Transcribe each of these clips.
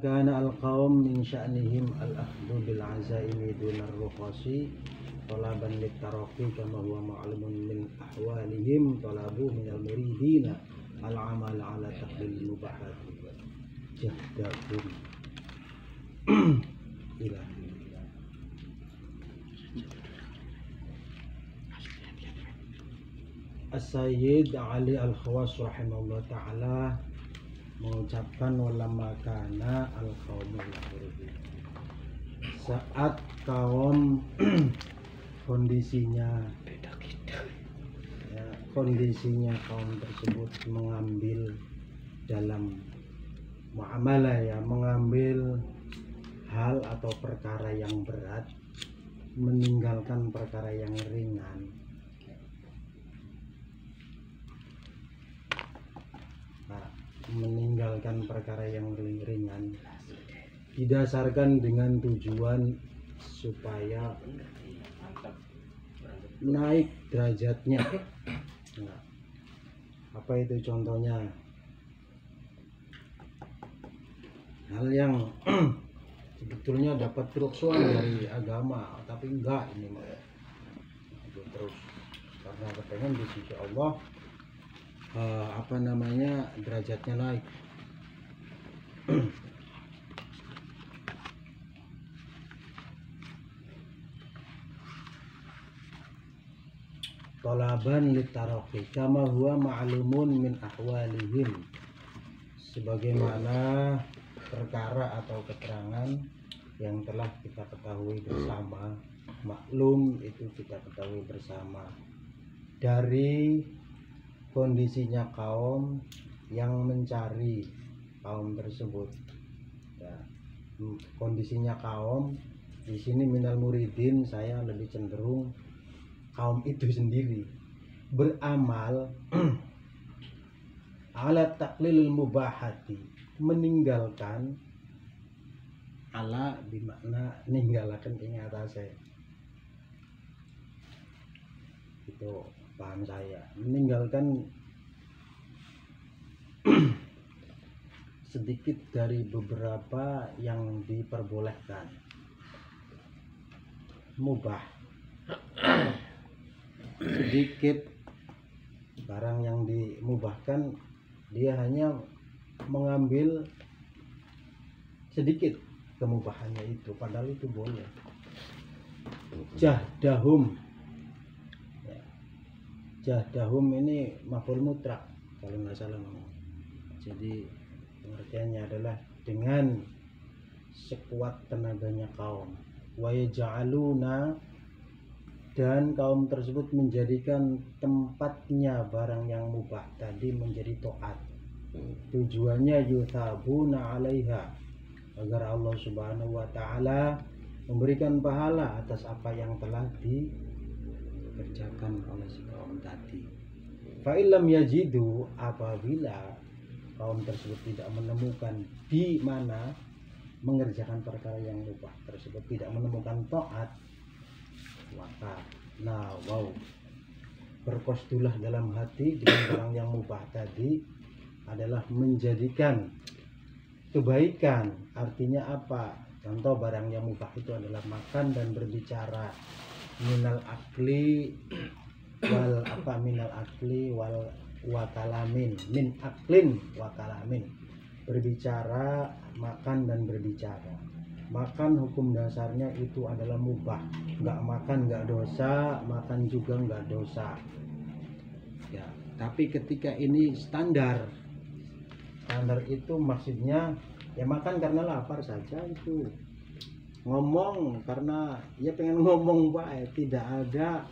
Kana al-qaum min sya'nihim al-akhdhu bil azaimi duna ar-rukhasi talaban lit-taraqi kama huwa ma'lumun min ahwalihim talabu min al-muridina al-amal ala taqlil mubahat jahdabun ila As-Sayyid Ali Al-Khawas rahimahullah ta'ala mengucapkan walama kana al-qaumul muridin, saat kaum kondisinya kaum tersebut mengambil dalam muamalah mengambil hal atau perkara yang berat, meninggalkan perkara yang ringan. Meninggalkan perkara yang ringan didasarkan dengan tujuan supaya naik derajatnya. Nah, apa itu contohnya? Hal yang sebetulnya dapat kerusuhan dari agama, tapi enggak, ini terus karena kepengen di sisi Allah derajatnya naik. Talaban litaraqi kama huwa ma'lumun min ahwalihim, sebagaimana perkara atau keterangan yang telah kita ketahui bersama. Maklum itu kita ketahui bersama dari kondisinya kaum yang mencari kaum tersebut. Ya, kondisinya kaum di sini minal muridin, saya lebih cenderung kaum itu sendiri beramal ala taqlil mubahati, meninggalkan, ala bimakna ninggalakan ingatase, itu paham saya, meninggalkan sedikit dari beberapa yang diperbolehkan, mubah, sedikit barang yang dimubahkan, dia hanya mengambil sedikit kemubahannya itu, padahal itu boleh. Jahdahum, jahdahum ini maf'ul mutlaq kalau nggak salah. Jadi pengertiannya adalah dengan sekuat tenaganya kaum. Wa yaj'aluna, dan kaum tersebut menjadikan tempatnya barang yang mubah tadi menjadi taat. Tujuannya yuthabuna 'alaiha, agar Allah Subhanahu wa taala memberikan pahala atas apa yang telah dikerjakan oleh si kaum tadi. Fa illam yajidu, apabila kaum tersebut tidak menemukan di mana mengerjakan perkara yang mubah tersebut, tidak menemukan taat, maka berkosdulah dalam hati dengan barang yang mubah tadi adalah menjadikan kebaikan. Artinya apa? Contoh barang yang mubah itu adalah makan dan berbicara, minal akli wal wakalamin, min aklin wakalamin, berbicara, makan dan berbicara. Makan hukum dasarnya itu adalah mubah, nggak makan nggak dosa, makan juga nggak dosa ya. Tapi ketika ini standar itu maksudnya ya makan karena lapar saja, itu ngomong karena ya pengen ngomong baik, tidak ada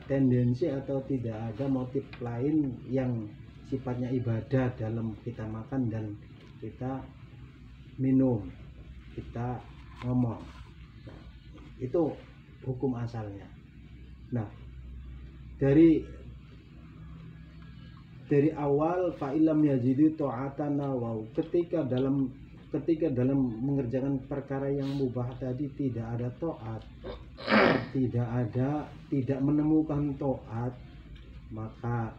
tendensi atau tidak ada motif lain yang sifatnya ibadah dalam kita makan dan kita minum, kita ngomong. Nah, itu hukum asalnya. Nah, dari awal fa'ilam yajidu ta'atana, ketika dalam mengerjakan perkara yang mubah tadi tidak ada taat, tidak menemukan taat, maka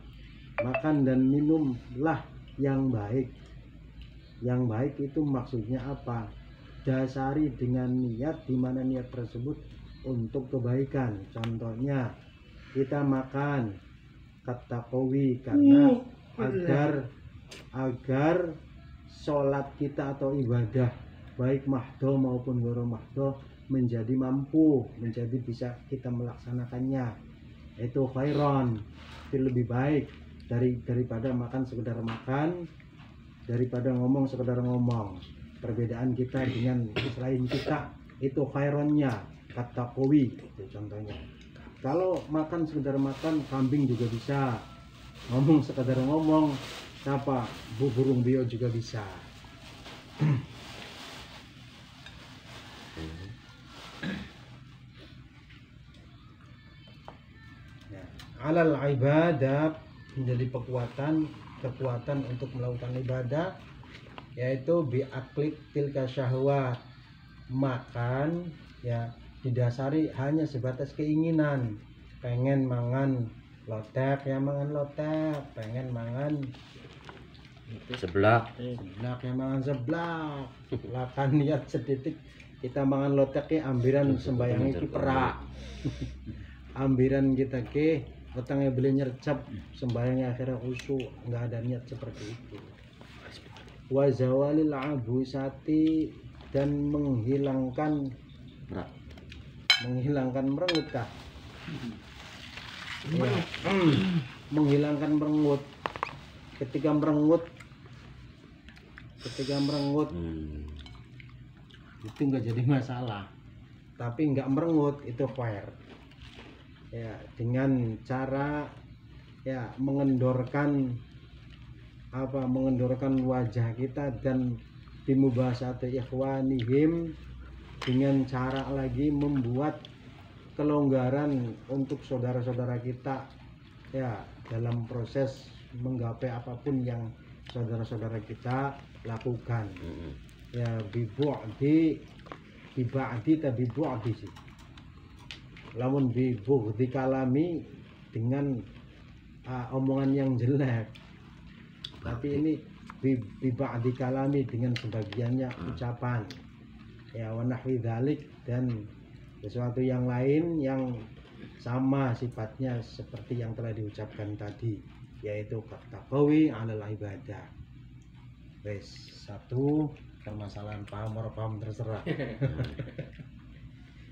makan dan minumlah yang baik. Yang baik itu maksudnya apa? Dasari dengan niat, di mana niat tersebut untuk kebaikan. Contohnya kita makan katakowi karena agar sholat kita atau ibadah baik mahdo maupun goro mahdo menjadi mampu, menjadi bisa kita melaksanakannya. Itu khairon, itu lebih baik daripada makan sekedar makan, daripada ngomong sekedar ngomong. Perbedaan kita dengan selain kita itu khaironnya kata kowi itu contohnya. Kalau makan sekedar makan, kambing juga bisa. Ngomong sekedar ngomong, siapa burung bio juga bisa. Ya, alal ibadah menjadi kekuatan untuk melakukan ibadah, yaitu biaklik tilka syahwat, makan ya didasari hanya sebatas keinginan, pengen mangan lotek ya mangan lotek, pengen mangan seblak ya mangan seblak, lakan niat sedetik kita mangan lotek ya ambiran sembayang itu perak ambiran kita ke petangnya beli nyercap sembayangnya akhirnya khusyuk, nggak ada niat seperti itu. Wa zawalil abusati, dan menghilangkan merengut kah? Ya. Menghilangkan merengut. Ketika merengut itu nggak jadi masalah, tapi nggak merengut itu fair. Ya, dengan cara ya mengendorkan wajah kita dan bimubasati ikhwanihim, dengan cara lagi membuat kelonggaran untuk saudara-saudara kita ya dalam proses menggapai apapun yang saudara-saudara kita lakukan. Ya bibu'di sih. Lamun bibu'di kalami, dengan omongan yang jelek. Tapi ini biba'di kalami, dengan sebagiannya ucapan. Ya wa nahwi dzalik, dan sesuatu yang lain yang sama sifatnya seperti yang telah diucapkan tadi, yaitu taqawi 'alal ibadah. Wes, satu permasalahan paham ora paham terserah.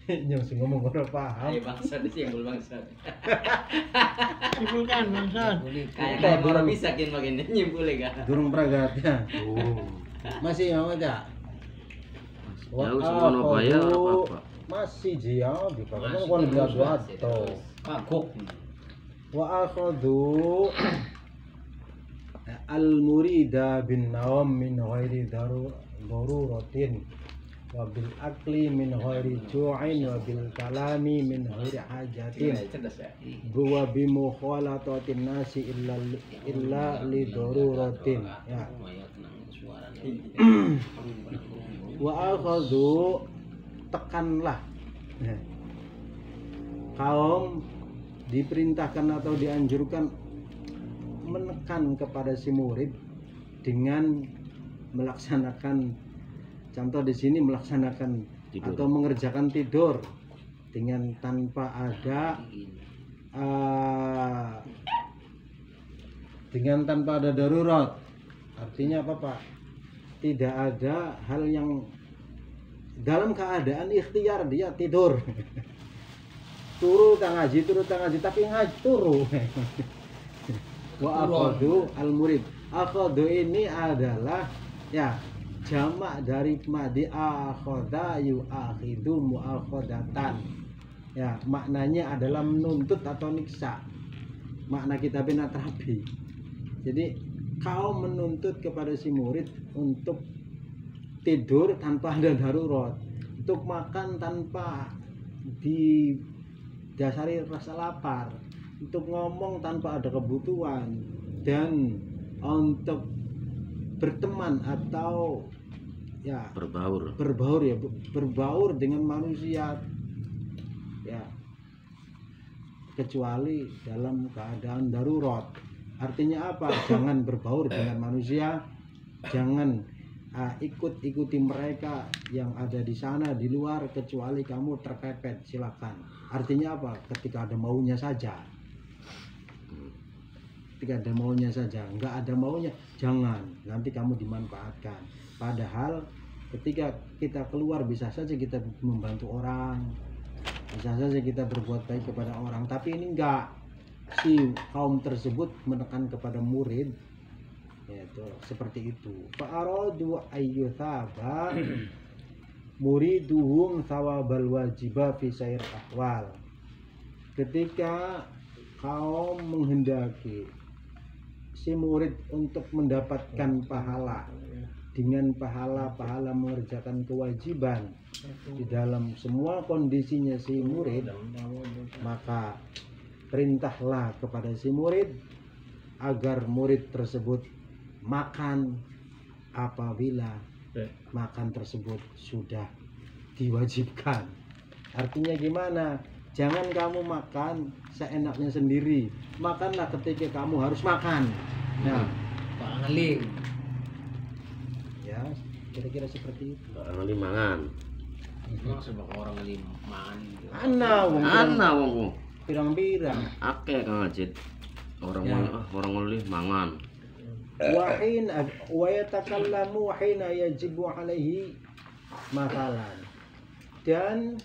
Nyong sing ngomong ora paham. Ayo bangsat disimpul bangsat. Simpulkan bangsat. Kayak orang bisa kin makin nyimpulin kan. Durung pragatnya. Masih ya ada. Jauh semono bayar apa-apa. Masih jia dikarenakan kon bilang atau Kagok. wa akhadhu al murida bin nawm min ghairi daruratin wa bil akli min ghairi ju'in wa bil kalami min ghairi hajatin Cerdas ya. wa bi mukhalatatin nasi illa li daruratin ya. Wa akhadhu, tekanlah ya. Kaum diperintahkan atau dianjurkan menekan kepada si murid dengan melaksanakan, contoh di sini melaksanakan tidur, atau mengerjakan tidur dengan tanpa ada darurat. Artinya apa Pak? Tidak ada hal yang dalam keadaan ikhtiar dia tidur. turu tangaji tapi ngaji turu. Wa akhadhu al murid. Akhadhu ini adalah ya jamak dari madi akhadha yu'akhidu mu'akhadatan. Ya, maknanya adalah menuntut atau niksa. Makna kitabnya terapi. Jadi kau menuntut kepada si murid untuk tidur tanpa ada darurat, untuk makan tanpa didasari rasa lapar, untuk ngomong tanpa ada kebutuhan, dan untuk berteman atau ya berbaur dengan manusia ya kecuali dalam keadaan darurat. Artinya apa? Jangan berbaur dengan manusia, jangan Ikuti mereka yang ada di sana di luar, kecuali kamu terpepet, silakan. Artinya apa? Ketika ada maunya saja. Ketika ada maunya saja, nggak ada maunya jangan, nanti kamu dimanfaatkan. Padahal ketika kita keluar bisa saja kita membantu orang, bisa saja kita berbuat baik kepada orang, tapi ini enggak. Si kaum tersebut menekan kepada murid, yaitu seperti itu. Fa'aradu ayyuthaba muriduhum thawabal wajiba fi sair ahwal. Ketika kaum menghendaki si murid untuk mendapatkan pahala dengan pahala mengerjakan kewajiban di dalam semua kondisinya si murid, maka perintahlah kepada si murid agar murid tersebut makan apabila makan tersebut sudah diwajibkan. Artinya gimana? Jangan kamu makan seenaknya sendiri, makanlah ketika kamu harus makan. Nah, Pak Ngalim. ya kira-kira seperti itu. Orang limangan. Maksud orang Ngalim man. Ana wong pirang-pirang. akeh Kang Ajit. Orang Ya. orang ngeli mangan. Wahin wa yatakallamu hina yajibu alaihi masalan, dan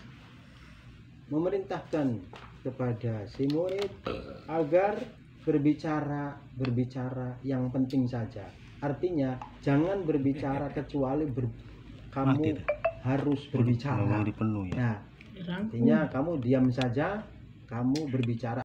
memerintahkan kepada si murid agar berbicara yang penting saja. Artinya jangan berbicara kecuali kamu harus berbicara. Dipenuhi. Nah, artinya kamu diam saja, kamu berbicara